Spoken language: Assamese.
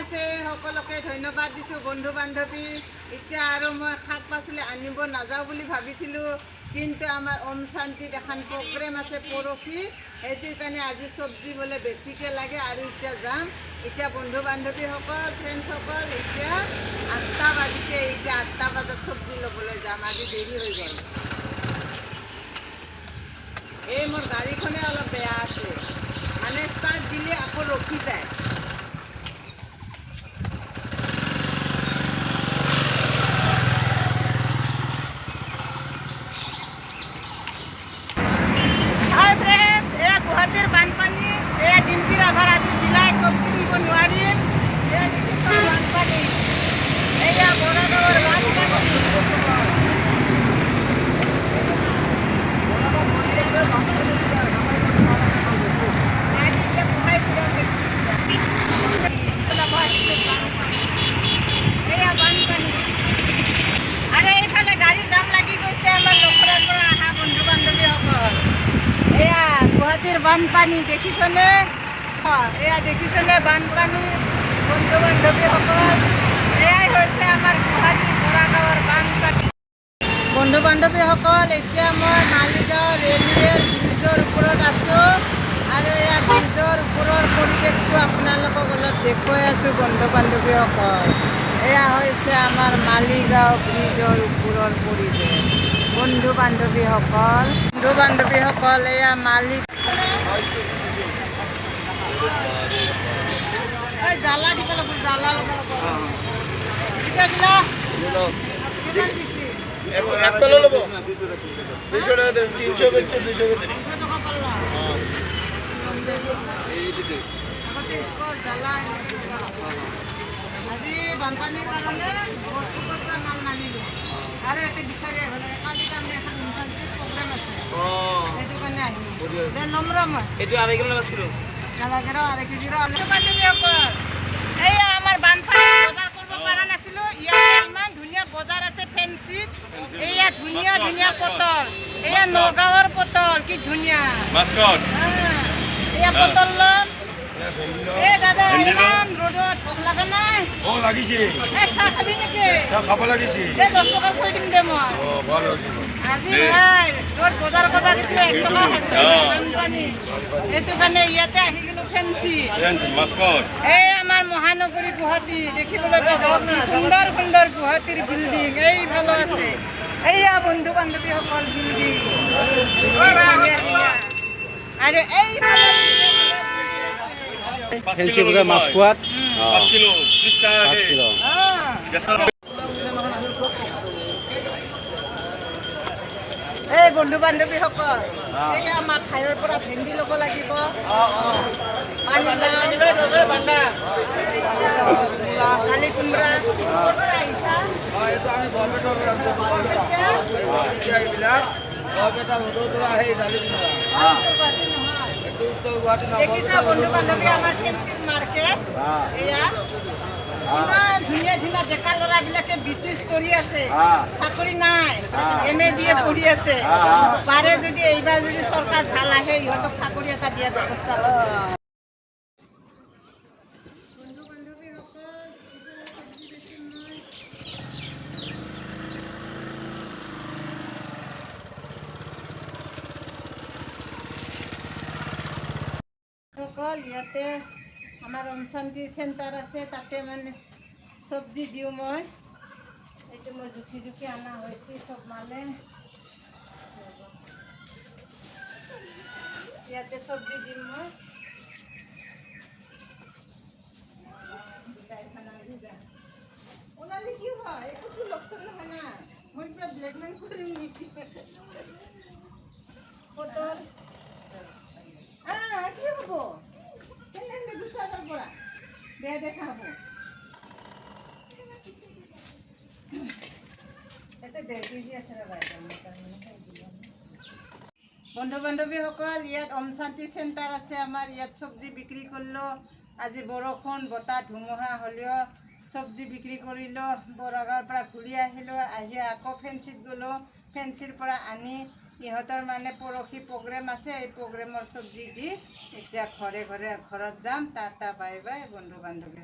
আছে সকলকে ধন্যবাদ দিছোঁ বন্ধু বান্ধৱী। এতিয়া আৰু মই শাক পাচলি আনিব নাযাওঁ বুলি ভাবিছিলোঁ, কিন্তু আমাৰ ওম শান্তিত এখন প্ৰগ্ৰেম আছে পৰহি, সেইটোৰ কাৰণে আজি চব্জি বোলে বেছিকৈ লাগে আৰু এতিয়া যাম। এতিয়া বন্ধু বান্ধৱীসকল ফ্ৰেণ্ডসকল এতিয়া 8টা বাজিছে, এতিয়া 8টা বজাত চব্জি ল'বলৈ যাম। আজি দেৰি হৈ গ'ল। এই মোৰ গাড়ীখনে অলপ বেয়া আছে, মানে ষ্টাৰ্ট দিলে আকৌ ৰখি যায়। গুৱাহাটীৰ বানপানী, এয়া ডিম্পিৰ আভাৰ আজি বিলাই চব্জি নিব নোৱাৰিম। বানপানী, এয়া বৰাগাঁৱৰ বানপানী। এয়া বানপানী আৰু এইফালে গাড়ী জাম লাগি গৈছে আমাৰ লখৰাৰ পৰা অহা বন্ধু বান্ধৱীসকল। এয়া গুৱাহাটীৰ বানপানী দেখিছনে? এয়া দেখিছনে বানপানী বন্ধু বান্ধৱীসকল? এয়াই হৈছে আমাৰ গুৱাহাটী বৰাগাঁৱৰ বানপানী। বন্ধু বান্ধৱীসকল, এতিয়া মই মালিগাঁও ৰেলৱেৰ ব্ৰিজৰ ওপৰত আছোঁ আৰু এয়া ব্ৰিজৰ ওপৰৰ পৰিৱেশটো আপোনালোকক অলপ দেখুৱাই আছোঁ বন্ধু বান্ধৱীসকল। এয়া হৈছে আমাৰ মালিগাঁও ব্ৰিজৰ ওপৰৰ পৰিৱেশ বন্ধু বান্ধৱীসকল। এয়া মালিক জ্বালা দিব লাগিব, জ্বালা ল'ব আজি বানপানীৰ কাৰণে বস্তুটোৰ পৰা মাল নানিলোঁ আৰু ইয়াতে বিচাৰি আহিব লাগে। কালি তাৰমানে এখন ইনফান্সিত প্ৰগ্ৰেম আছে, সেইটো কাৰণে আহিলোঁ। নম্ৰ মই এইটো 2.5 কিলো নাছিলোঁ, নালাগে ৰ 2.5 কেজি ৰ। এয়া আমাৰ বানপানী বজাৰ কৰিব পৰা নাছিলোঁ। ইয়াতে ইমান ধুনীয়া বজাৰ আছে ফেঞ্চিত। এয়া ধুনীয়া ধুনীয়া পটল, এয়া নগাঁৱৰ পটল, কি ধুনীয়া। এয়া পটল ল'ম। এই দাদা ইমান ৰ'দত ভোক লগা নাই? লাগিছে। চাহ খাবি নেকি? চাহ খাব লাগিছে। 10 টকা কৈ দিম দে মই। আজি ভাই তোৰ বজাৰ কৰিব গৈছিলোঁ 1 টকা বানপানী, সেইটো কাৰণে ইয়াতে আহি গ'লোঁ ফেঞ্চি। এই আমাৰ মহানগৰী গুৱাহাটী দেখিবলৈ পাব, কি সুন্দৰ সুন্দৰ গুৱাহাটীৰ বিল্ডিং এইফালে আছে। এইয়া বন্ধু বান্ধৱীসকল বিল্ডিং আৰু এইফালে মাছখোৱাত এই বন্ধু বান্ধৱীসকল, এই আমাৰ ঠাইৰ পৰা ভেন্দি ল'ব লাগিব, কালি কোমৰা। দেখিছা বন্ধু বান্ধৱী আমাৰ ফেঞ্চিত মাৰ্কেট। এয়া ইমান ধুনীয়া ধুনীয়া ডেকা ল'ৰাবিলাকে বিজনেছ কৰি আছে, চাকৰি নাই, MA BA পঢ়ি আছে। পাৰে যদি এইবাৰ যদি চৰকাৰ ভাল আহে, ইহঁতক চাকৰি এটা দিয়াৰ ব্যৱস্থা কৰে। ইয়াতে আমাৰ ওম শান্তি চেণ্টাৰ আছে, তাতে মানে চব্জি দিওঁ মই। এইটো মই জুখি জুখি অনা হৈছে চব মানে। ইয়াতে চব্জি দিম মই। ওলালে কি হয়, একোতো লোকচান নহয় না। মই কিবা ব্লেকমেইল কৰিম নেকি? পটল কি হ'ব? কেনেকৈ 2,000 পৰা বেয়া দেখা হ'ব। ইয়াতে 1.5 কেজি আছে ৰ'বা। বন্ধু বান্ধৱীসকল, ইয়াত ওম শান্তি চেণ্টাৰ আছে আমাৰ। ইয়াত চব্জি বিক্ৰী কৰিলোঁ। আজি বৰষুণ বতাহ ধুমুহা হ'লেও চব্জি বিক্ৰী কৰিলোঁ। বৰাগাঁৱৰ পৰা ঘূৰি আহিলোঁ, আহি আকৌ ফেঞ্চিত গ'লোঁ। ফেঞ্চিৰ পৰা আনি ইহঁতৰ মানে পৰহি প্ৰগ্ৰেম আছে, এই প্ৰগ্ৰেমৰ চব্জি দি এতিয়া ঘৰত যাম। টাটা বাই বাই বন্ধু বান্ধৱী।